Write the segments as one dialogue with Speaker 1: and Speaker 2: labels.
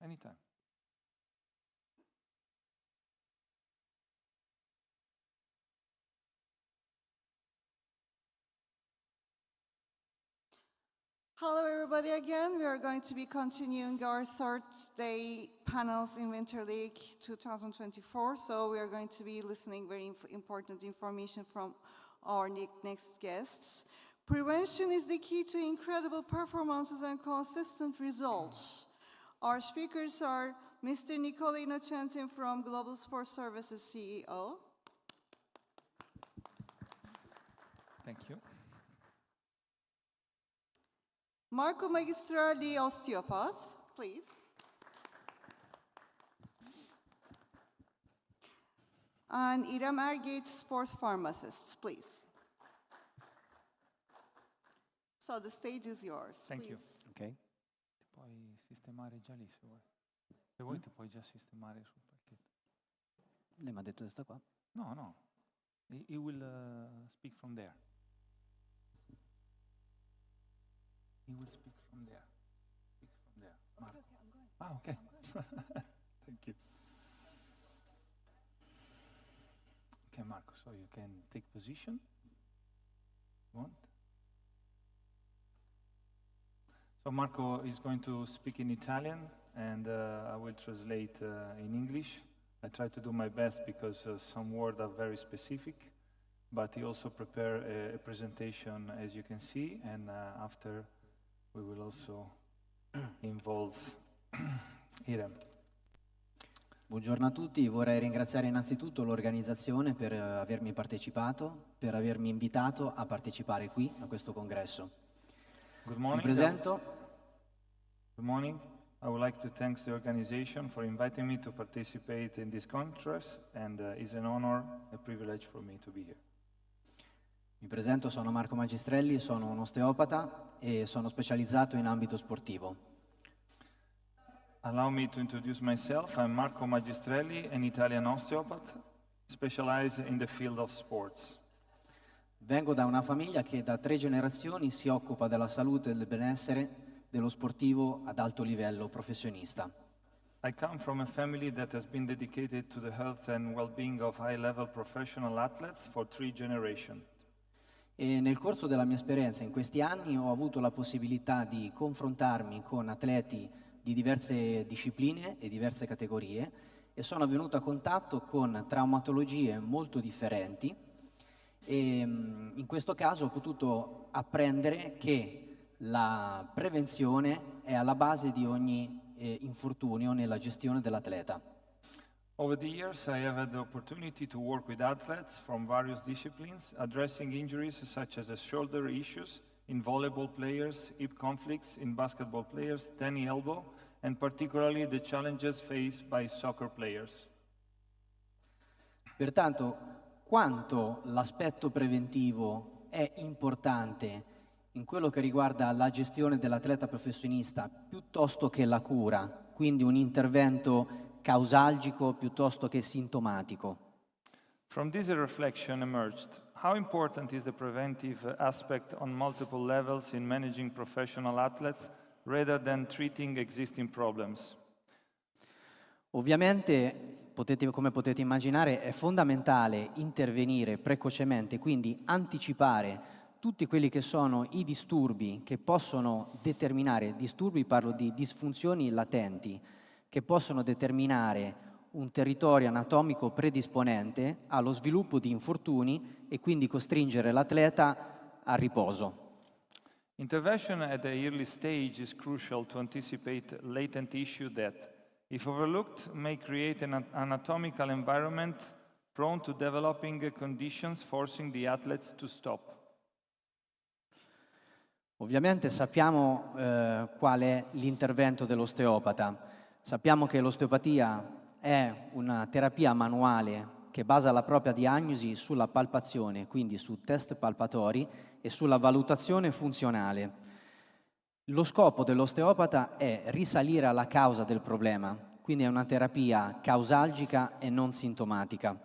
Speaker 1: Anytime.
Speaker 2: Hello everybody again. We are going to be continuing our third day panels in Winter League 2024. So we are going to be listening very important information from our next guests. Prevention is the key to incredible performances and consistent results. Our speakers are Mr. Nicola Innocenti from Global Sports Services CEO.
Speaker 1: Thank you.
Speaker 2: Marco Magistrelli, osteopath, please. And Irem Ergeç, sports pharmacist, please. So the stage is yours.
Speaker 1: Thank you.
Speaker 3: Ok.
Speaker 1: Ti puoi sistemare già lì se vuoi. Se vuoi ti puoi già sistemare sul palchetto.
Speaker 3: Lei mi ha detto che sta qua.
Speaker 1: No, no. He will speak from there. He will speak from there. Speak from there. Marco.
Speaker 2: Okay, I'm going.
Speaker 1: Ah, okay. Thank you. Okay, Marco, so you can take position. Want? So Marco is going to speak in Italian, and I will translate in English. I try to do my best because some words are very specific, but he also prepared a presentation, as you can see, and after we will also involve Irem.
Speaker 3: Buongiorno a tutti, vorrei ringraziare innanzitutto l'organizzazione per avermi partecipato, per avermi invitato a partecipare qui a questo congresso.
Speaker 1: Good morning.
Speaker 3: Mi presento.
Speaker 1: Good morning. I would like to thank the organization for inviting me to participate in this conference, and it's an honor, a privilege for me to be here.
Speaker 3: Mi presento, sono Marco Magistrelli, sono un osteopata e sono specializzato in ambito sportivo.
Speaker 1: Allow me to introduce myself. I'm Marco Magistrelli, an Italian osteopath, specialized in the field of sports.
Speaker 3: Vengo da una famiglia che da 3 generazioni si occupa della salute e del benessere dello sportivo ad alto livello professionista.
Speaker 1: I come from a family that has been dedicated to the health and well-being of high-level professional athletes for 3 generations.
Speaker 3: E nel corso della mia esperienza in questi anni ho avuto la possibilità di confrontarmi con atleti di diverse discipline e diverse categorie e sono venuto a contatto con traumatologie molto differenti e in questo caso ho potuto apprendere che la prevenzione è alla base di ogni infortunio nella gestione dell'atleta.
Speaker 1: Over the years, I have had the opportunity to work with athletes from various disciplines, addressing injuries such as shoulder issues in volleyball players, hip conflicts in basketball players, tennis elbow, and particularly the challenges faced by soccer players.
Speaker 3: Pertanto, quanto l'aspetto preventivo è importante in quello che riguarda la gestione dell'atleta professionista piuttosto che la cura, quindi un intervento causalgico piuttosto che sintomatico.
Speaker 1: From this reflection emerged, how important is the preventive aspect on multiple levels in managing professional athletes rather than treating existing problems?
Speaker 3: Ovviamente, come potete immaginare, è fondamentale intervenire precocemente, quindi anticipare tutti quelli che sono i disturbi che possono determinare, disturbi parlo di disfunzioni latenti, che possono determinare un territorio anatomico predisponente allo sviluppo di infortuni e quindi costringere l'atleta a riposo.
Speaker 1: Intervention at the early stage is crucial to anticipate latent issue that, if overlooked, may create an anatomical environment prone to developing conditions forcing the athletes to stop.
Speaker 3: Ovviamente sappiamo qual è l'intervento dell'osteopata. Sappiamo che l'osteopatia è una terapia manuale che basa la propria diagnosi sulla palpazione, quindi su test palpatori e sulla valutazione funzionale. Lo scopo dell'osteopata è risalire alla causa del problema, quindi è una terapia causalgica e non sintomatica.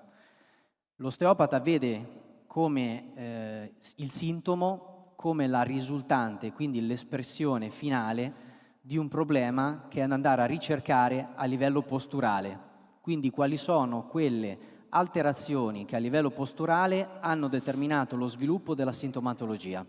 Speaker 3: L'osteopata vede come il sintomo come la risultante, quindi l'espressione finale di un problema che è andare a ricercare a livello posturale. Quindi quali sono quelle alterazioni che a livello posturale hanno determinato lo sviluppo della sintomatologia.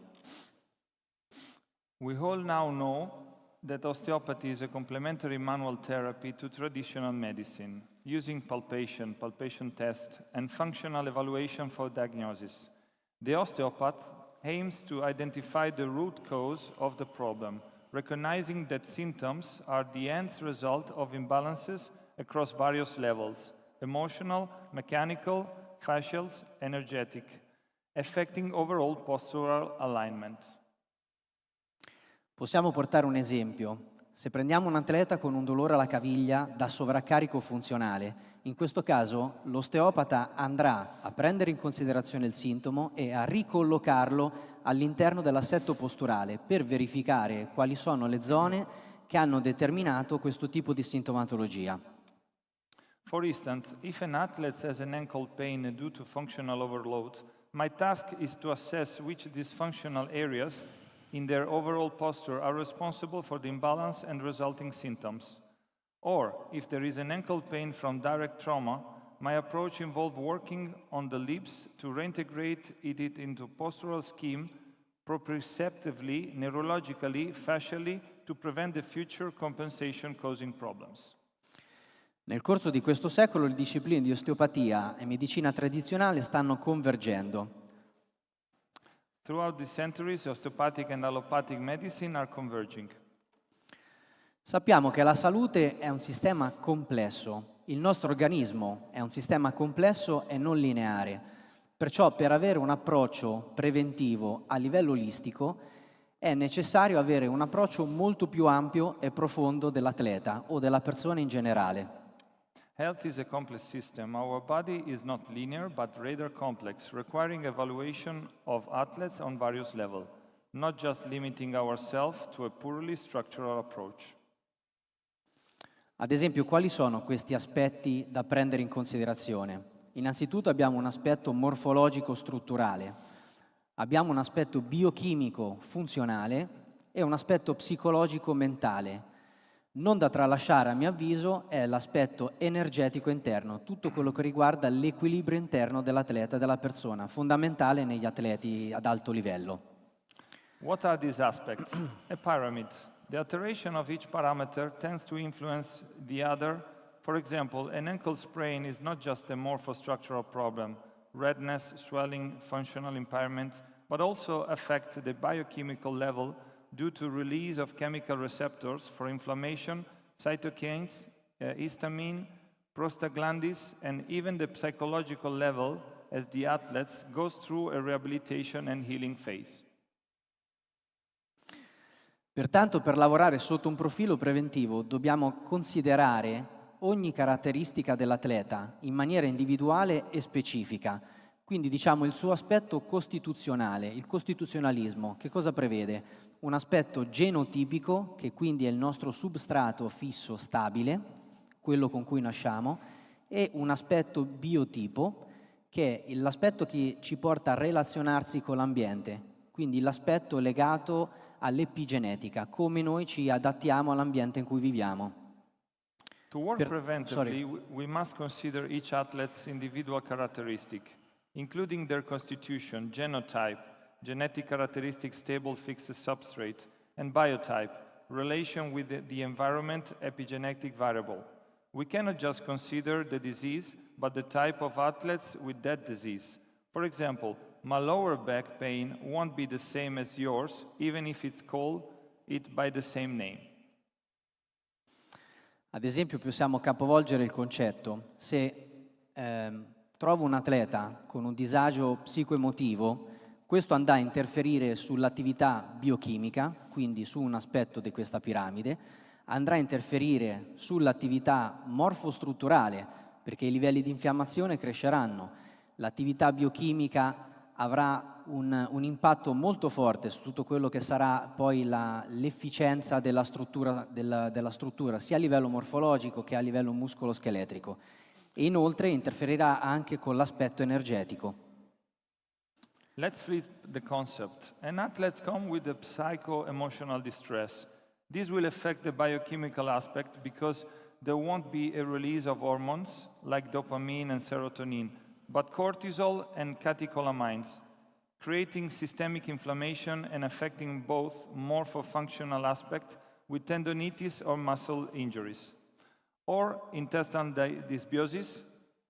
Speaker 1: We all now know that osteopathy is a complementary manual therapy to traditional medicine, using palpation, palpation test, and functional evaluation for diagnosis. The osteopath aims to identify the root cause of the problem, recognizing that symptoms are the end result of imbalances across various levels: emotional, mechanical, fascial, energetic, affecting overall postural alignment.
Speaker 3: Possiamo portare un esempio. Se prendiamo un atleta con un dolore alla caviglia da sovraccarico funzionale, in questo caso l'osteopata andrà a prendere in considerazione il sintomo e a ricollocarlo all'interno dell'assetto posturale per verificare quali sono le zone che hanno determinato questo tipo di sintomatologia.
Speaker 1: For instance, if an athlete has an ankle pain due to functional overload, my task is to assess which dysfunctional areas in their overall posture are responsible for the imbalance and resulting symptoms. Or, if there is an ankle pain from direct trauma, my approach involves working on the lips to reintegrate it into postural scheme proprioceptively, neurologically, fascially, to prevent the future compensation causing problems.
Speaker 3: Nel corso di questo secolo le discipline di osteopatia e medicina tradizionale stanno convergendo.
Speaker 1: Throughout the centuries, osteopathic and allopathic medicine are converging.
Speaker 3: Sappiamo che la salute è un sistema complesso, il nostro organismo è un sistema complesso e non lineare, perciò per avere un approccio preventivo a livello olistico è necessario avere un approccio molto più ampio e profondo dell'atleta o della persona in generale.
Speaker 1: Health is a complex system. Our body is not linear, but rather complex, requiring evaluation of athletes on various levels, not just limiting ourselves to a purely structural approach.
Speaker 3: Ad esempio, quali sono questi aspetti da prendere in considerazione? Innanzitutto abbiamo un aspetto morfologico-strutturale, abbiamo un aspetto biochimico funzionale e un aspetto psicologico-mentale. Non da tralasciare, a mio avviso, è l'aspetto energetico interno, tutto quello che riguarda l'equilibrio interno dell'atleta e della persona, fondamentale negli atleti ad alto livello.
Speaker 1: What are these aspects? A pyramid. The alteration of each parameter tends to influence the other. For example, an ankle sprain is not just a morphostructural problem, redness, swelling, functional impairment, but also affect the biochemical level due to release of chemical receptors for inflammation, cytokines, histamine, prostaglandins, and even the psychological level as the athlete goes through a rehabilitation and healing phase.
Speaker 3: Pertanto, per lavorare sotto un profilo preventivo dobbiamo considerare ogni caratteristica dell'atleta in maniera individuale e specifica. Quindi diciamo il suo aspetto costituzionale, il costituzionalismo. Che cosa prevede? Un aspetto genotipico, che quindi è il nostro substrato fisso stabile, quello con cui nasciamo, e un aspetto biotipo, che è l'aspetto che ci porta a relazionarsi con l'ambiente, quindi l'aspetto legato all'epigenetica, come noi ci adattiamo all'ambiente in cui viviamo.
Speaker 1: To work preventively, we must consider each athlete's individual characteristic, including their constitution, genotype, genetic characteristics, stable fixed substrate, and biotype, relation with the environment, epigenetic variable. We cannot just consider the disease, but the type of athletes with that disease. For example, my lower back pain won't be the same as yours, even if it's called it by the same name.
Speaker 3: Ad esempio, possiamo capovolgere il concetto. Se trovo un atleta con un disagio psicoemotivo, questo andrà a interferire sull'attività biochimica, quindi su un aspetto di questa piramide, andrà a interferire sull'attività morfostrutturale, perché i livelli di infiammazione cresceranno. L'attività biochimica avrà un impatto molto forte su tutto quello che sarà poi l'efficienza della struttura, sia a livello morfologico che a livello muscolo-scheletrico. E inoltre interferirà anche con l'aspetto energetico.
Speaker 1: Let's flip the concept. An athlete comes with a psycho-emotional distress. This will affect the biochemical aspect because there won't be a release of hormones like dopamine and serotonin, but cortisol and catecholamines, creating systemic inflammation and affecting both morphofunctional aspect with tendonitis or muscle injuries, or intestinal dysbiosis,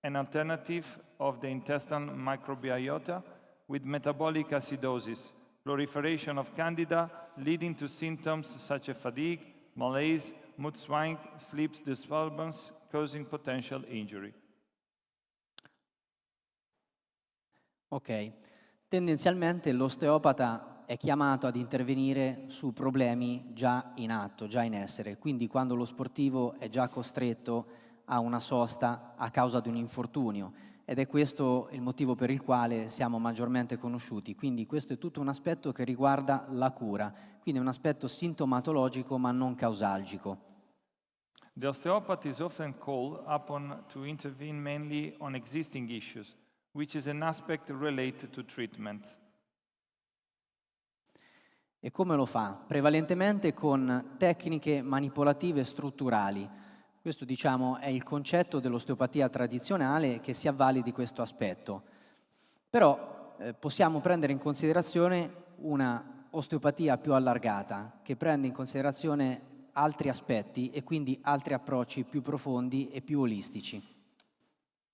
Speaker 1: an alternative of the intestinal microbiota with metabolic acidosis, proliferation of candida leading to symptoms such as fatigue, malaise, mood swing, sleep disturbance, causing potential injury.
Speaker 3: Ok, tendenzialmente l'osteopata è chiamato ad intervenire su problemi già in atto, già in essere, quindi quando lo sportivo è già costretto a una sosta a causa di un infortunio, ed è questo il motivo per il quale siamo maggiormente conosciuti. Quindi questo è tutto un aspetto che riguarda la cura, quindi è un aspetto sintomatologico ma non causalgico.
Speaker 1: The osteopath is often called upon to intervene mainly on existing issues, which is an aspect related to treatment.
Speaker 3: E come lo fa? Prevalentemente con tecniche manipolative strutturali. Questo, diciamo, è il concetto dell'osteopatia tradizionale che si avvale di questo aspetto. Però possiamo prendere in considerazione una osteopatia più allargata, che prende in considerazione altri aspetti e quindi altri approcci più profondi e più olistici.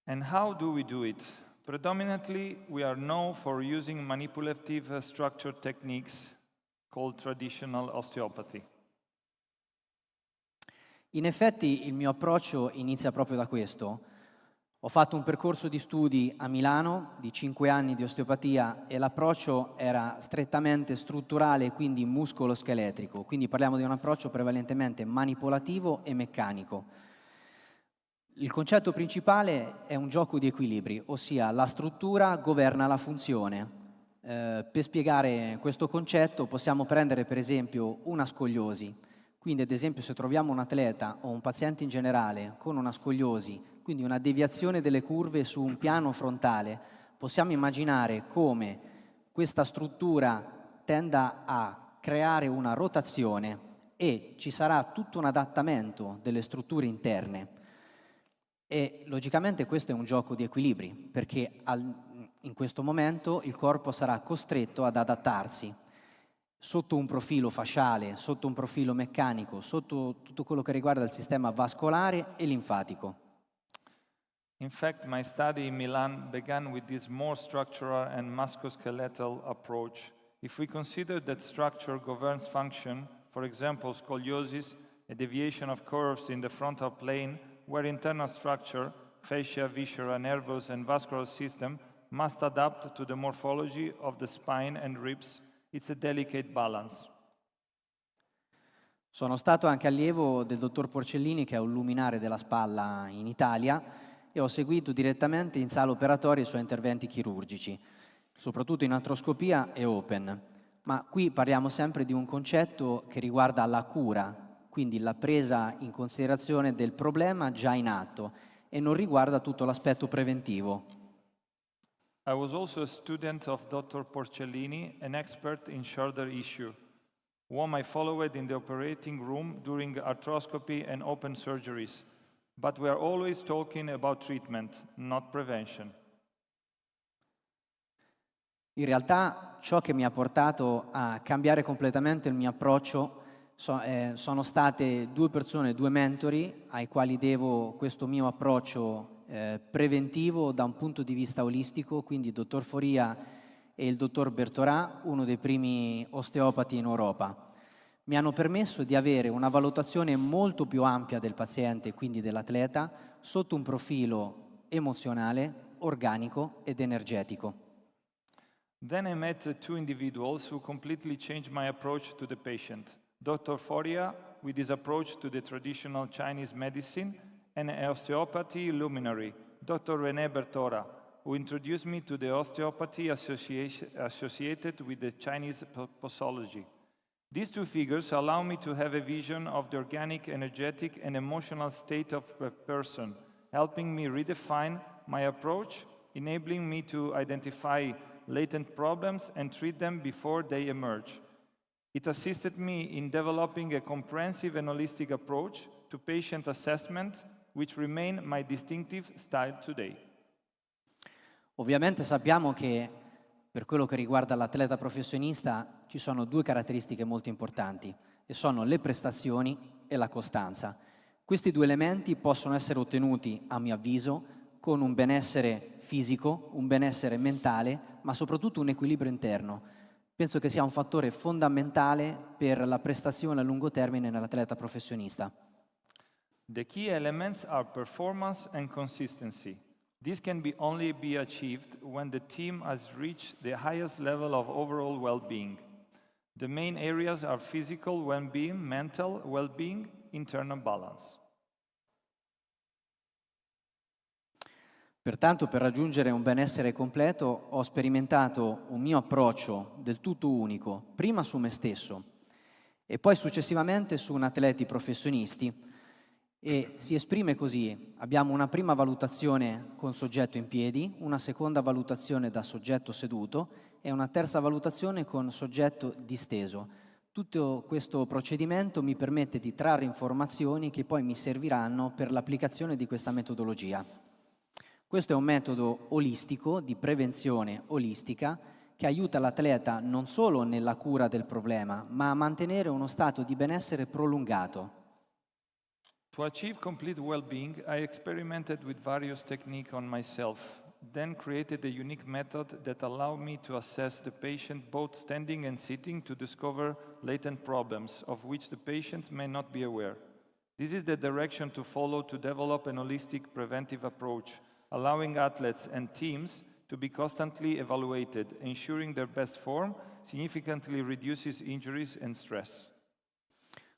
Speaker 1: And how do we do it? Predominantly, we are known for using manipulative structure techniques called traditional osteopathy.
Speaker 3: In effetti il mio approccio inizia proprio da questo. Ho fatto un percorso di studi a Milano di 5 anni di osteopatia e l'approccio era strettamente strutturale, quindi muscolo-scheletrico. Quindi parliamo di un approccio prevalentemente manipolativo e meccanico. Il concetto principale è un gioco di equilibri, ossia la struttura governa la funzione. Per spiegare questo concetto possiamo prendere per esempio una scoliosi. Quindi ad esempio se troviamo un atleta o un paziente in generale con una scoliosi, quindi una deviazione delle curve su un piano frontale, possiamo immaginare come questa struttura tenda a creare una rotazione e ci sarà tutto un adattamento delle strutture interne. E logicamente questo è un gioco di equilibri, perché in questo momento il corpo sarà costretto ad adattarsi sotto un profilo fasciale, sotto un profilo meccanico, sotto tutto quello che riguarda il sistema vascolare e linfatico.
Speaker 1: In fact, my study in Milan began with this more structural and musculoskeletal approach. If we consider that structure governs function, for example, scoliosis, a deviation of curves in the frontal plane, where internal structure, fascia, viscera, nervous, and vascular system must adapt to the morphology of the spine and ribs, it's a delicate balance.
Speaker 3: Sono stato anche allievo del dottor Porcellini, che è un luminare della spalla in Italia, e ho seguito direttamente in sala operatoria i suoi interventi chirurgici, soprattutto in artroscopia e open. Ma qui parliamo sempre di un concetto che riguarda la cura, quindi la presa in considerazione del problema già in atto e non riguarda tutto l'aspetto preventivo.
Speaker 1: I was also a student of Dr. Porcellini, an expert in shoulder issue, whom I followed in the operating room during arthroscopy and open surgeries. But we are always talking about treatment, not prevention.
Speaker 3: In realtà ciò che mi ha portato a cambiare completamente il mio approccio sono state 2 persone, 2 mentori ai quali devo questo mio approccio preventivo da un punto di vista olistico, quindi il dottor Foria e il dottor Bertorà, uno dei primi osteopati in Europa. Mi hanno permesso di avere una valutazione molto più ampia del paziente, quindi dell'atleta, sotto un profilo emozionale, organico ed energetico.
Speaker 1: Then I met 2 individuals who completely changed my approach to the patient. Dr. Foria, with his approach to the traditional Chinese medicine, and an osteopathy luminary, Dr. René Bertora, who introduced me to the osteopathy associated with the Chinese posology. These 2 figures allow me to have a vision of the organic, energetic, and emotional state of a person, helping me redefine my approach, enabling me to identify latent problems and treat them before they emerge. It assisted me in developing a comprehensive and holistic approach to patient assessment, which remain my distinctive style today.
Speaker 3: Ovviamente sappiamo che per quello che riguarda l'atleta professionista ci sono due caratteristiche molto importanti e sono le prestazioni e la costanza. Questi due elementi possono essere ottenuti, a mio avviso, con un benessere fisico, un benessere mentale, ma soprattutto un equilibrio interno. Penso che sia un fattore fondamentale per la prestazione a lungo termine nell'atleta professionista.
Speaker 1: The key elements are performance and consistency. This can only be achieved when the team has reached the highest level of overall well-being. The main areas are physical well-being, mental well-being, internal balance.
Speaker 3: Pertanto, per raggiungere un benessere completo, ho sperimentato un mio approccio del tutto unico, prima su me stesso e poi successivamente su atleti professionisti. E si esprime così: abbiamo una prima valutazione con soggetto in piedi, una seconda valutazione da soggetto seduto e una terza valutazione con soggetto disteso. Tutto questo procedimento mi permette di trarre informazioni che poi mi serviranno per l'applicazione di questa metodologia. Questo è un metodo olistico, di prevenzione olistica, che aiuta l'atleta non solo nella cura del problema, ma a mantenere uno stato di benessere prolungato.
Speaker 1: To achieve complete well-being, I experimented with various techniques on myself, then created a unique method that allowed me to assess the patient both standing and sitting to discover latent problems of which the patient may not be aware. This is the direction to follow to develop an holistic preventive approach, allowing athletes and teams to be constantly evaluated, ensuring their best form significantly reduces injuries and stress.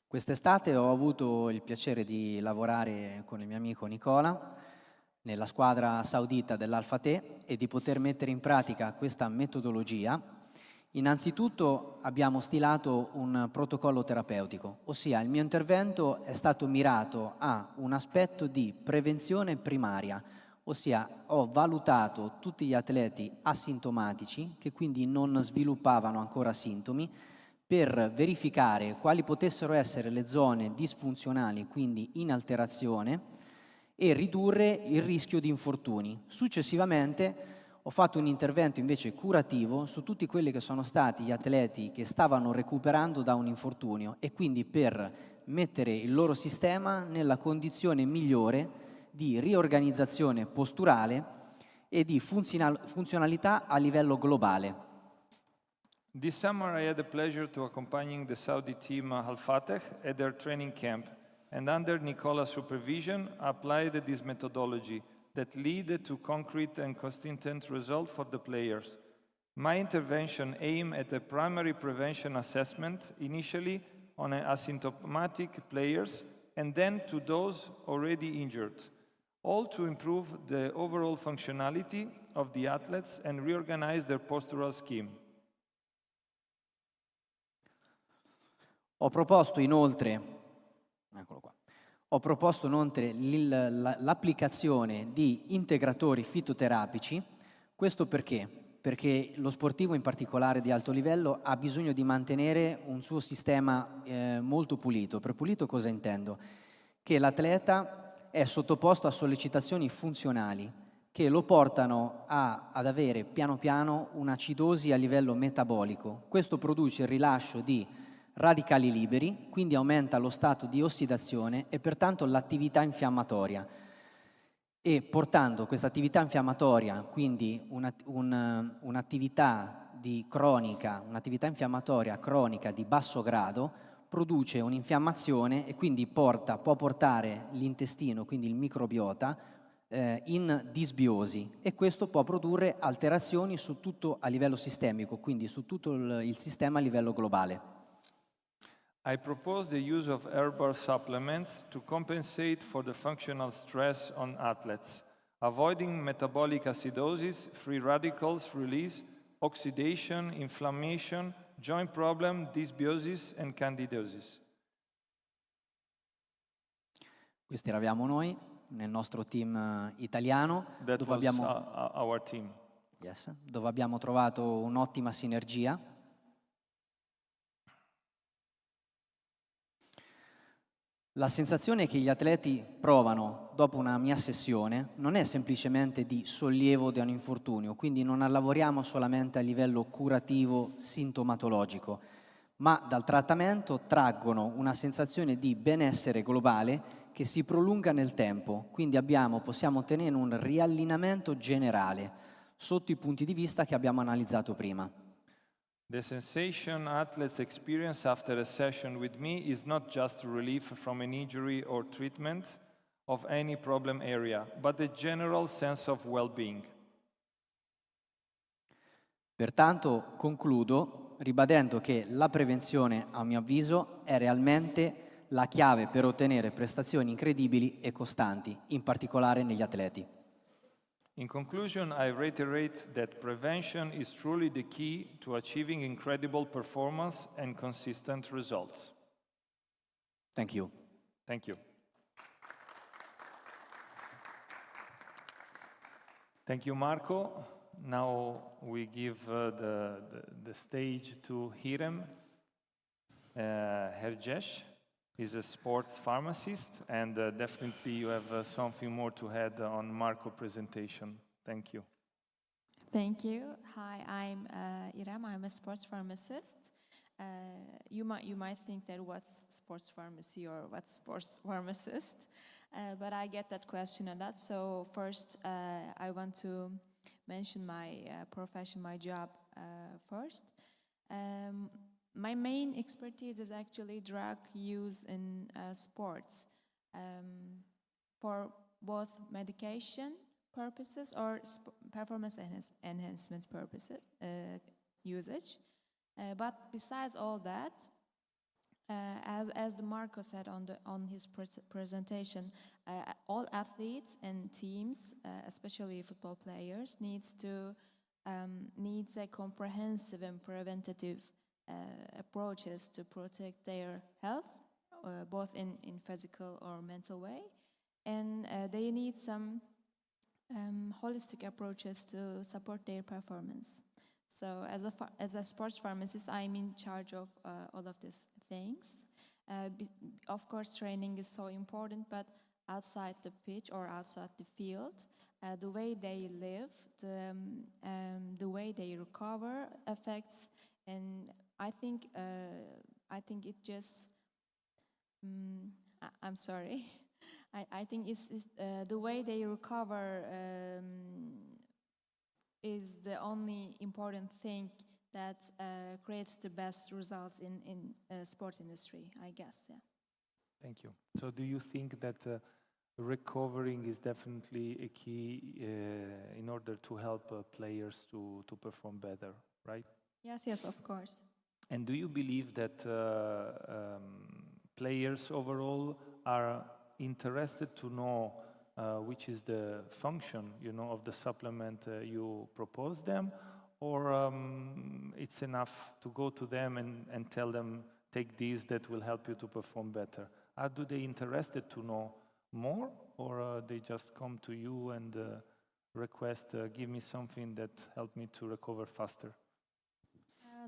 Speaker 3: Quest'estate ho avuto il piacere di lavorare con il mio amico Nicola nella squadra saudita dell'Alfa Te e di poter mettere in pratica questa metodologia. Innanzitutto abbiamo stilato un protocollo terapeutico, ossia il mio intervento è stato mirato a un aspetto di prevenzione primaria, ossia ho valutato tutti gli atleti asintomatici che quindi non sviluppavano ancora sintomi, per verificare quali potessero essere le zone disfunzionali, quindi in alterazione, e ridurre il rischio di infortuni. Successivamente ho fatto un intervento invece curativo su tutti quelli che sono stati gli atleti che stavano recuperando da un infortunio e quindi per mettere il loro sistema nella condizione migliore di riorganizzazione posturale e di funzionalità a livello globale.
Speaker 1: This summer I had the pleasure to accompanying the Saudi team Al Fateh at their training camp, and under Nicola's supervision applied this methodology that led to concrete and consistent results for the players. My intervention aimed at a primary prevention assessment, initially on asymptomatic players and then to those already injured, all to improve the overall functionality of the athletes and reorganize their postural scheme.
Speaker 3: Ho proposto inoltre l'applicazione di integratori fitoterapici. Questo perché? Perché lo sportivo, in particolare di alto livello, ha bisogno di mantenere un suo sistema molto pulito. Per pulito cosa intendo? Che l'atleta è sottoposto a sollecitazioni funzionali che lo portano ad avere piano piano un'acidosi a livello metabolico. Questo produce il rilascio di radicali liberi, quindi aumenta lo stato di ossidazione e pertanto l'attività infiammatoria. E portando questa attività infiammatoria, quindi un'attività infiammatoria cronica di basso grado, produce un'infiammazione e quindi può portare l'intestino, quindi il microbiota, in disbiosi, e questo può produrre alterazioni su tutto a livello sistemico, quindi su tutto il sistema a livello globale.
Speaker 1: I propose the use of herbal supplements to compensate for the functional stress on athletes, avoiding metabolic acidosis, free radicals release, oxidation, inflammation, joint problem, dysbiosis and candidosis.
Speaker 3: Questi eravamo noi nel nostro team italiano,
Speaker 1: That was our team.
Speaker 3: dove abbiamo trovato un'ottima sinergia. La sensazione che gli atleti provano dopo una mia sessione non è semplicemente di sollievo da un infortunio, quindi non lavoriamo solamente a livello curativo sintomatologico, ma dal trattamento traggono una sensazione di benessere globale che si prolunga nel tempo, quindi possiamo ottenere un riallineamento generale sotto i punti di vista che abbiamo analizzato prima.
Speaker 1: The sensation athletes experience after a session with me is not just relief from an injury or treatment of any problem area, but a general sense of well-being.
Speaker 3: Pertanto concludo ribadendo che la prevenzione, a mio avviso, è realmente la chiave per ottenere prestazioni incredibili e costanti, in particolare negli atleti.
Speaker 1: In conclusion, I reiterate that prevention is truly the key to achieving incredible performance and consistent results.
Speaker 3: Thank you.
Speaker 1: Thank you. Thank you, Marco. Now we give the stage to Hirem Herjesh. He's a sports pharmacist, and definitely you have something more to add on Marco's presentation. Thank you.
Speaker 4: Thank you. Hi, I'm Irem. I'm a sports pharmacist. You might think that what's sports pharmacy or what's sports pharmacist, but I get that question a lot. So first, I want to mention my profession, my job first. My main expertise is actually drug use in sports for both medication purposes or performance enhancement purposes usage. But besides all that, as Marco said on his presentation, all athletes and teams, especially football players, needs a comprehensive and preventative approaches to protect their health, both in physical or mental way, and they need some holistic approaches to support their performance. So as a sports pharmacist, I'm in charge of all of these things. Of course, training is so important, but outside the pitch or outside the field, the way they live, the way they recover affects, and I think it just. I'm sorry. I think it's the way they recover is the only important thing that creates the best results in sports industry, I guess. Yeah.
Speaker 1: Thank you. So do you think that recovering is definitely a key in order to help players to perform better, right?
Speaker 4: Yes, of course.
Speaker 1: And do you believe that players overall are interested to know which is the function, of the supplement you propose them, or it's enough to go to them and tell them, take these that will help you to perform better? Do they interested to know more, or they just come to you and request, give me something that help me to recover faster?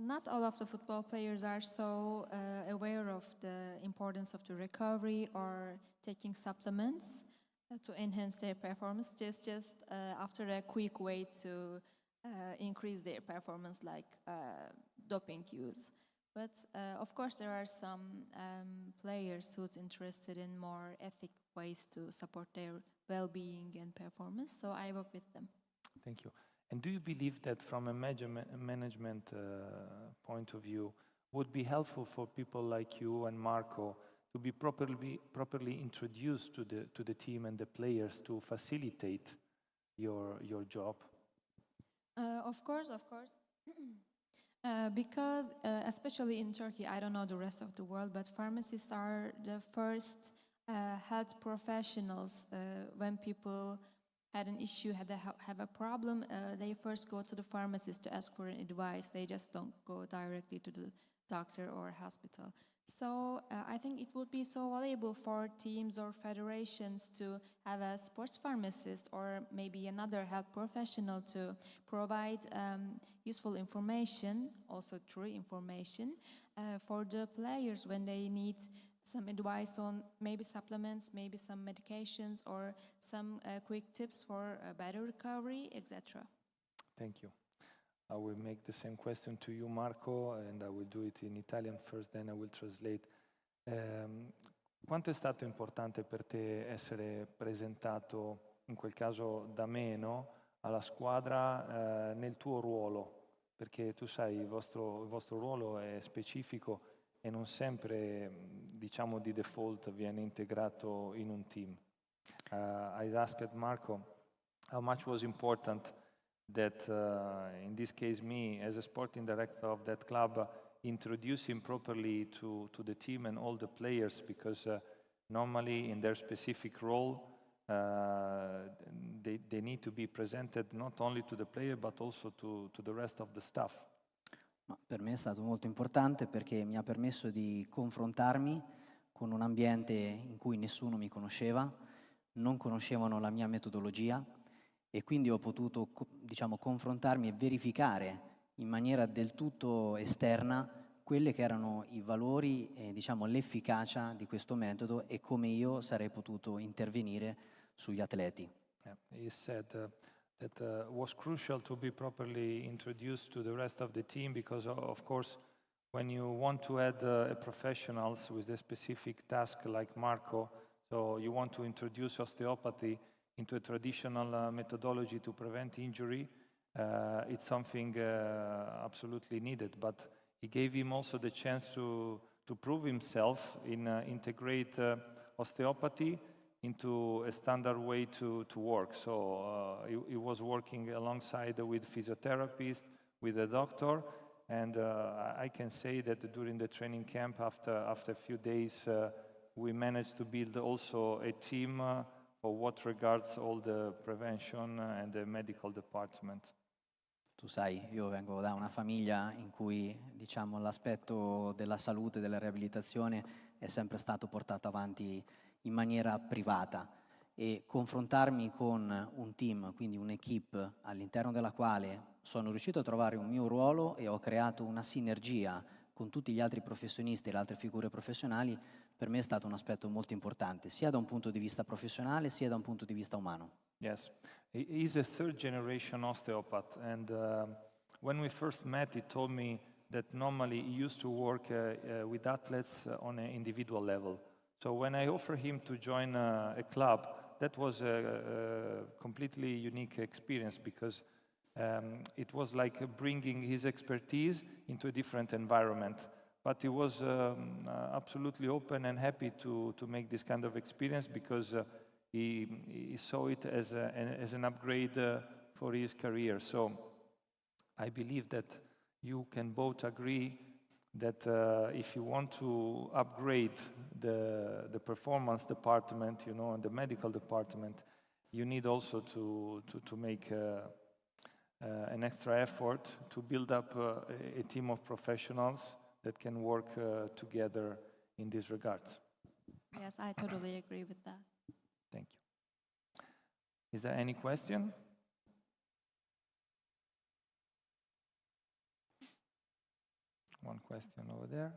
Speaker 4: Not all of the football players are so aware of the importance of the recovery or taking supplements to enhance their performance, just after a quick way to increase their performance, like doping use. But of course, there are some players who's interested in more ethical ways to support their well-being and performance, so I work with them.
Speaker 1: Thank you. And do you believe that from a management point of view, would be helpful for people like you and Marco to be properly introduced to the team and the players to facilitate your job?
Speaker 4: Of course. Because especially in Turkey, I don't know the rest of the world, but pharmacists are the first health professionals. When people had an issue, have a problem, they first go to the pharmacist to ask for advice. They just don't go directly to the doctor or hospital. So I think it would be so valuable for teams or federations to have a sports pharmacist or maybe another health professional to provide useful information, also true information, for the players when they need some advice on maybe supplements, maybe some medications, or some quick tips for better recovery, etc.
Speaker 1: Thank you. I will make the same question to you, Marco, and I will do it in Italian first, then I will translate. Quanto è stato importante per te essere presentato, in quel caso da me, no, alla squadra nel tuo ruolo? Perché tu sai, il vostro ruolo è specifico e non sempre, diciamo, di default viene integrato in un team. I asked Marco how much was important that, in this case, me, as a sporting director of that club, introduce him properly to the team and all the players, because normally in their specific role, they need to be presented not only to the player but also to the rest of the staff.
Speaker 3: Ma per me è stato molto importante perché mi ha permesso di confrontarmi con un ambiente in cui nessuno mi conosceva, non conoscevano la mia metodologia e quindi ho potuto, diciamo, confrontarmi e verificare in maniera del tutto esterna quelli che erano i valori e, diciamo, l'efficacia di questo metodo e come io sarei potuto intervenire sugli atleti.
Speaker 1: Yeah. He said that was crucial to be properly introduced to the rest of the team, because of course when you want to add professionals with a specific task like Marco, so you want to introduce osteopathy into a traditional methodology to prevent injury, it's something absolutely needed. But he gave him also the chance to prove himself in integrate osteopathy into a standard way to work. So he was working alongside with physiotherapists, with a doctor, and I can say that during the training camp, after a few days, we managed to build also a team for what regards all the prevention and the medical department.
Speaker 3: Tu sai, io vengo da una famiglia in cui, diciamo, l'aspetto della salute, della riabilitazione è sempre stato portato avanti in maniera privata e confrontarmi con un team, quindi un'equipe all'interno della quale sono riuscito a trovare un mio ruolo e ho creato una sinergia con tutti gli altri professionisti e le altre figure professionali, per me è stato un aspetto molto importante, sia da un punto di vista professionale sia da un punto di vista umano.
Speaker 1: Yes, he's a third generation osteopath, and when we first met, he told me that normally he used to work with athletes on an individual level. So when I offered him to join a club, that was a completely unique experience, because it was like bringing his expertise into a different environment. But he was absolutely open and happy to make this kind of experience, because he saw it as an upgrade for his career. So I believe that you can both agree that if you want to upgrade the performance department, you know, and the medical department, you need also to make an extra effort to build up a team of professionals that can work together in these regards.
Speaker 4: Yes, I totally agree with that.
Speaker 1: Thank you. Is there any question? One question over there.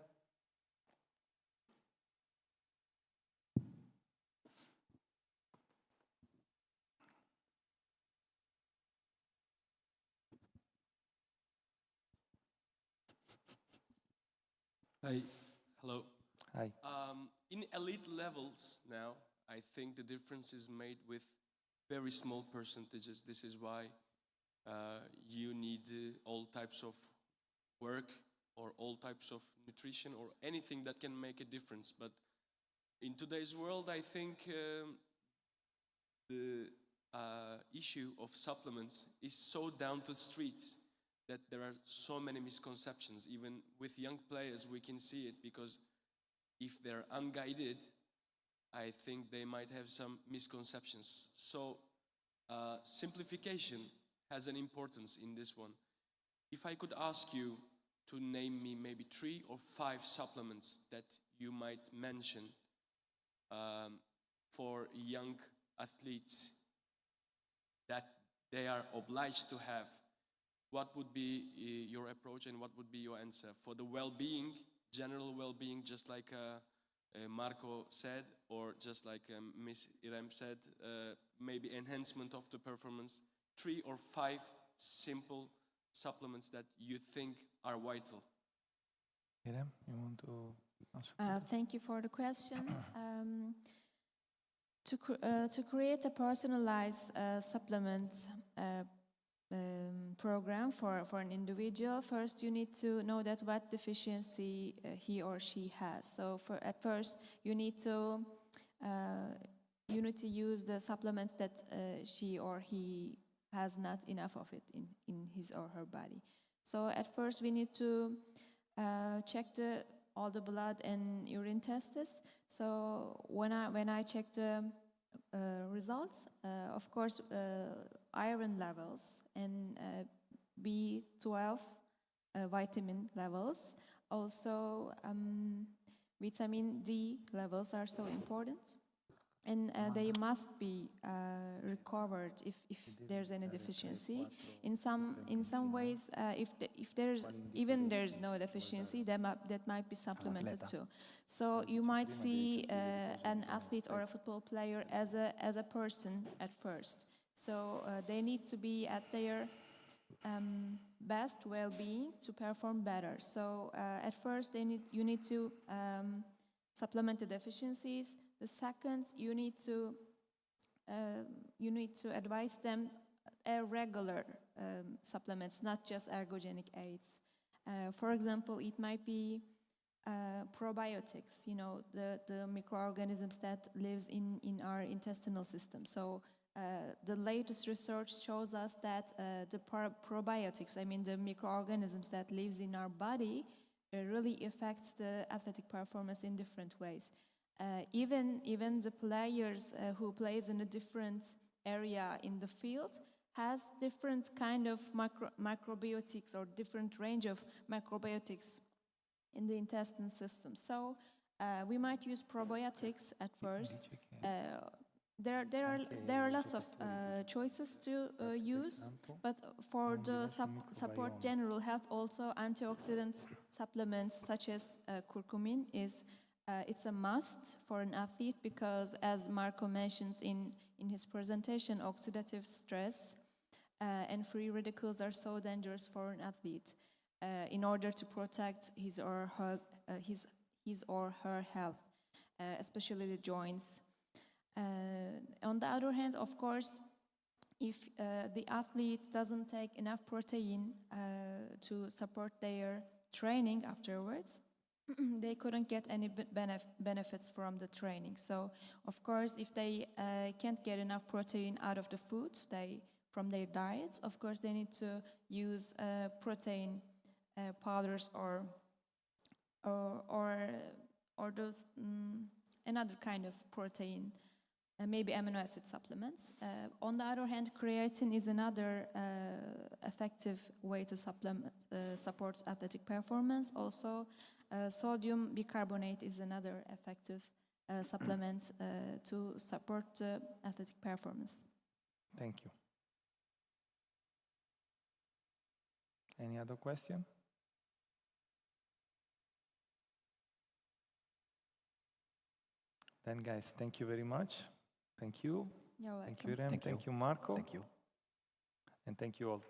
Speaker 5: Hi. Hello.
Speaker 1: Hi.
Speaker 5: In elite levels now, I think the difference is made with very small percentages. This is why you need all types of work or all types of nutrition or anything that can make a difference. But in today's world, I think the issue of supplements is so down to the streets that there are so many misconceptions. Even with young players, we can see it, because if they're unguided, I think they might have some misconceptions. So simplification has an importance in this one. If I could ask you to name me maybe 3 or 5 supplements that you might mention for young athletes that they are obliged to have, what would be your approach and what would be your answer for the well-being, general well-being, just like Marco said, or just like Miss Irem said, maybe enhancement of the performance, 3 or 5 simple supplements that you think are vital.
Speaker 1: Irem, you want to answer?
Speaker 4: Thank you for the question. To create a personalized supplement program for an individual, first you need to know that what deficiency he or she has. So at first you need to use the supplements that she or he has not enough of it in his or her body. So at first we need to check all the blood and urine tests. So when I check the results, of course, iron levels and B12 vitamin levels, also vitamin D levels are so important, and they must be recovered if there's any deficiency. In some ways, if there's no deficiency, that might be supplemented too. So you might see an athlete or a football player as a person at first. So they need to be at their best well-being to perform better. So at first you need to supplement the deficiencies. The second, you need to advise them regular supplements, not just ergogenic aids. For example, it might be probiotics, the microorganisms that lives in our intestinal system. So the latest research shows us that the probiotics, the microorganisms that lives in our body, really affects the athletic performance in different ways. Even the players who plays in a different area in the field has different kind of microbiotics or different range of microbiotics in the intestine system. So we might use probiotics at first. There are lots of choices to use, but for the support general health, also antioxidant supplements such as curcumin it's a must for an athlete, because as Marco mentions in his presentation, oxidative stress and free radicals are so dangerous for an athlete in order to protect his or her health, especially the joints. On the other hand, of course, if the athlete doesn't take enough protein to support their training afterwards, they couldn't get any benefits from the training. So, of course, if they can't get enough protein out of the foods from their diets, of course, they need to use protein powders or those another kind of protein, maybe amino acid supplements. On the other hand, creatine is another effective way to support athletic performance. Also, sodium bicarbonate is another effective supplement to support athletic performance.
Speaker 1: Thank you. Any other question? Then, guys, thank you very much. Thank you.
Speaker 4: You're welcome.
Speaker 1: Thank you, Rem. Thank you, Marco.
Speaker 3: Thank you.
Speaker 1: And thank you all.